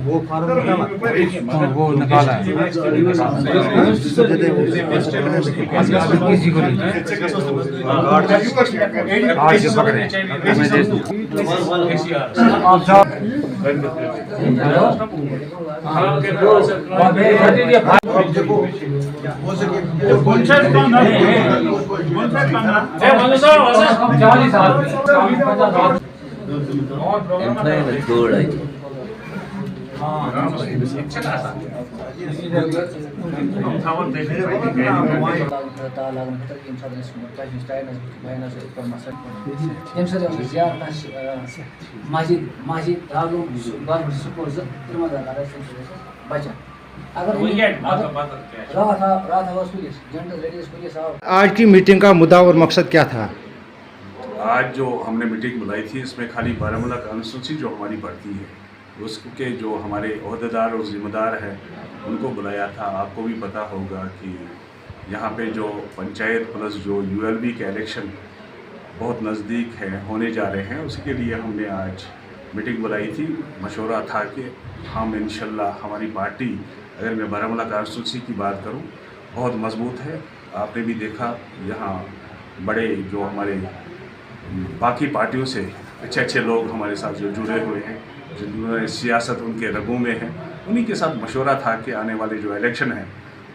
वो फॉर्म वो निकाला है आज जो पकड़े आज की मीटिंग का मुद्दा और मकसद क्या था? आज जो हमने मीटिंग बुलाई थी इसमें खाली बारामूला कॉन्स्टिट्यूंसी जो हमारी पड़ती है उसके जो हमारे अहदेदार और ज़िम्मेदार हैं उनको बुलाया था। आपको भी पता होगा कि यहाँ पे जो पंचायत प्लस जो यूएलबी के इलेक्शन बहुत नज़दीक है होने जा रहे हैं, उसी के लिए हमने आज मीटिंग बुलाई थी। मशवरा था कि हम इंशाल्लाह हमारी पार्टी, अगर मैं बारामूला कॉन्स्टिट्यूंसी की बात करूँ, बहुत मजबूत है। आपने भी देखा यहाँ बड़े जो हमारे बाकी पार्टियों से अच्छे अच्छे लोग हमारे साथ जो जुड़े हुए हैं, जिन्होंने सियासत उनके रगों में है, उन्हीं के साथ मशवरा था कि आने वाले जो इलेक्शन है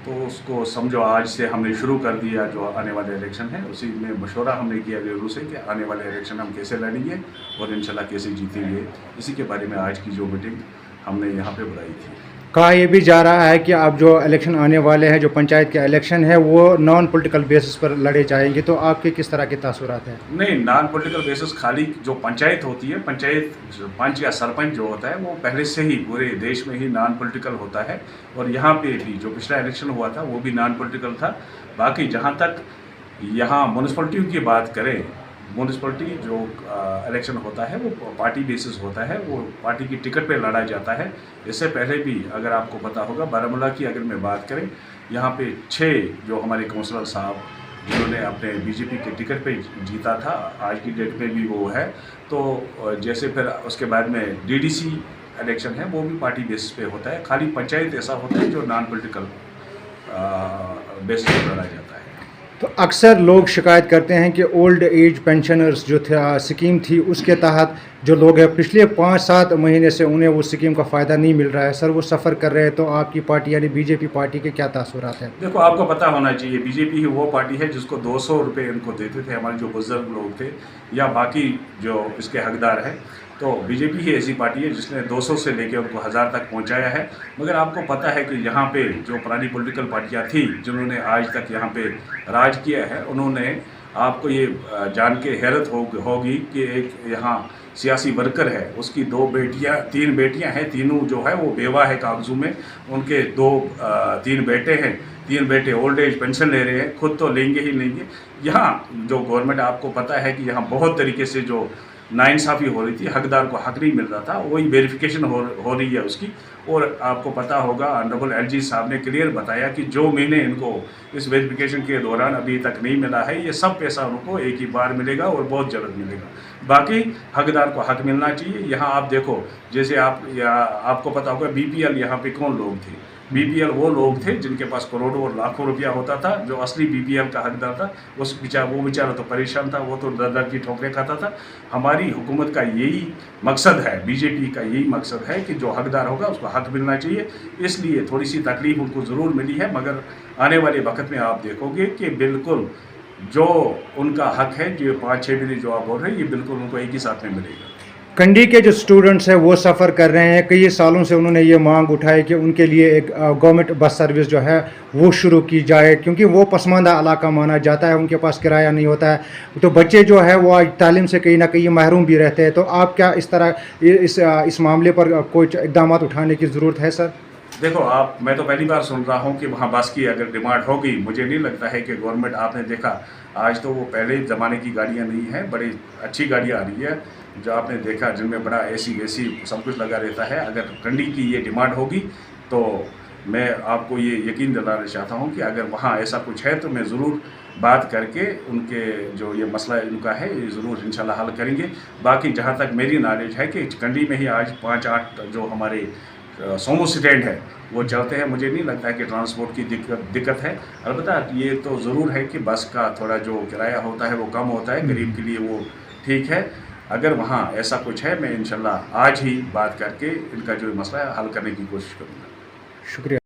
तो उसको समझो आज से हमने शुरू कर दिया। जो आने वाले इलेक्शन है उसी में मशवरा हमने किया नेहरू से कि आने वाले इलेक्शन हम कैसे लड़ेंगे और इंशाल्लाह कैसे जीतेंगे। इसी के बारे में आज की जो मीटिंग हमने यहाँ पे बुलाई थी। कहा यह भी जा रहा है कि अब जो इलेक्शन आने वाले हैं, जो पंचायत के इलेक्शन है, वो नॉन पॉलिटिकल बेसिस पर लड़े जाएंगे, तो आपके किस तरह के तासुरात हैं? नहीं, नॉन पॉलिटिकल बेसिस खाली जो पंचायत होती है, पंचायत पंच या सरपंच जो होता है वो पहले से ही पूरे देश में ही नॉन पॉलिटिकल होता है और यहाँ पे भी जो पिछला इलेक्शन हुआ था वो भी नॉन पॉलिटिकल था। बाकी जहाँ तक यहाँ म्यूनसिपलिटियों की बात करें, म्यूनसिपलिटी जो इलेक्शन होता है वो पार्टी बेसिस होता है, वो पार्टी की टिकट पे लड़ा जाता है। इससे पहले भी अगर आपको पता होगा बारामूला की अगर मैं बात करें, यहाँ पे 6 जो हमारे काउंसलर साहब जिन्होंने अपने बीजेपी के टिकट पे जीता था, आज की डेट में भी वो है। तो जैसे फिर उसके बाद में डीडीसी इलेक्शन है वो भी पार्टी बेसिस पे होता है। खाली पंचायत ऐसा होता है जो नॉन पॉलिटिकल बेसिस पर लड़ा जाता है। तो अक्सर लोग शिकायत करते हैं कि ओल्ड एज पेंशनर्स जो स्कीम थी उसके तहत जो लोग हैं पिछले 5-7 महीने से उन्हें वो स्कीम का फ़ायदा नहीं मिल रहा है सर, वो सफ़र कर रहे हैं। तो आपकी पार्टी यानी बीजेपी पार्टी के क्या तासुरात हैं? देखो, आपको पता होना चाहिए बीजेपी ही वो पार्टी है जिसको 200 रुपये इनको देते थे हमारे जो बुजुर्ग लोग थे या बाकी जो इसके हकदार हैं। तो बीजेपी ही ऐसी पार्टी है जिसने 200 से लेकर उनको 1000 तक पहुंचाया है। मगर आपको पता है कि यहाँ पे जो पुरानी पॉलिटिकल पार्टियाँ थी जिन्होंने आज तक यहाँ पे राज किया है, उन्होंने आपको ये जान के हैरत होगी कि एक यहाँ सियासी वर्कर है, उसकी 3 बेटियाँ हैं, तीनों जो है वो बेवा है कागजों में, उनके 3 बेटे हैं, 3 बेटे ओल्ड एज पेंशन ले रहे हैं, खुद तो लेंगे ही लेंगे। यहाँ जो गवर्नमेंट, आपको पता है कि यहाँ बहुत तरीके से जो नाइंसाफ़ी हो रही थी, हकदार को हक नहीं मिल रहा था, वही वेरिफिकेशन हो रही है उसकी। और आपको पता होगा ऑनरेबल एलजी साहब ने क्लियर बताया कि जो महीने इनको इस वेरिफिकेशन के दौरान अभी तक नहीं मिला है, ये सब पैसा उनको एक ही बार मिलेगा और बहुत जल्द मिलेगा। बाकी हकदार को हक मिलना चाहिए। यहाँ आप देखो, जैसे आपको पता होगा बीपीएल यहाँ पे कौन लोग थे? बीपीएल वो लोग थे जिनके पास करोड़ों और लाखों रुपया होता था। जो असली बीपीएल का हकदार था वो बेचारा तो परेशान था, वो तो दर की ठोकरें खाता था। हमारी हुकूमत का यही मकसद है, बीजेपी का यही मकसद है कि जो हकदार होगा उसको हक मिलना चाहिए। इसलिए थोड़ी सी तकलीफ उनको ज़रूर मिली है, मगर आने वाले वक्त में आप देखोगे कि बिल्कुल जो उनका हक है, जो 5-6 महीने जो आप बोल रहे हैं, ये बिल्कुल उनको एक ही साथ में मिलेगा। कंडी के जो स्टूडेंट्स हैं वो सफ़र कर रहे हैं, कई सालों से उन्होंने ये मांग उठाई कि उनके लिए एक गवर्नमेंट बस सर्विस जो है वो शुरू की जाए, क्योंकि वो पसमानदा इलाका माना जाता है, उनके पास किराया नहीं होता है। तो बच्चे जो है वो आज तालीम से कहीं ना कहीं महरूम भी रहते हैं। तो आप क्या इस मामले पर कोई इकदाम उठाने की ज़रूरत है सर? देखो आप, मैं तो पहली बार सुन रहा हूँ कि वहाँ बस की अगर डिमांड होगी। मुझे नहीं लगता है कि गवर्नमेंट, आपने देखा आज तो वो पहले ज़माने की गाड़ियाँ नहीं हैं, बड़ी अच्छी गाड़ियाँ आ रही है जो आपने देखा, जिनमें बड़ा एसी वेसी सब कुछ लगा रहता है। अगर कंडी की ये डिमांड होगी तो मैं आपको ये यकीन दिलाना चाहता हूँ कि अगर वहाँ ऐसा कुछ है तो मैं ज़रूर बात करके उनके जो ये मसला उनका है ये ज़रूर इंशाल्लाह हल करेंगे। बाकी जहाँ तक मेरी नॉलेज है कि कंडी में ही आज 5-8 जो हमारे सोमो स्टैंड है वो चलते हैं। मुझे नहीं लगता है कि ट्रांसपोर्ट की दिक्कत है। अलबत्ता ये तो ज़रूर है कि बस का थोड़ा जो किराया होता है वो कम होता है, गरीब के लिए वो ठीक है। अगर वहाँ ऐसा कुछ है मैं इंशाल्लाह आज ही बात करके इनका जो मसला है हल करने की कोशिश करूँगा। शुक्रिया।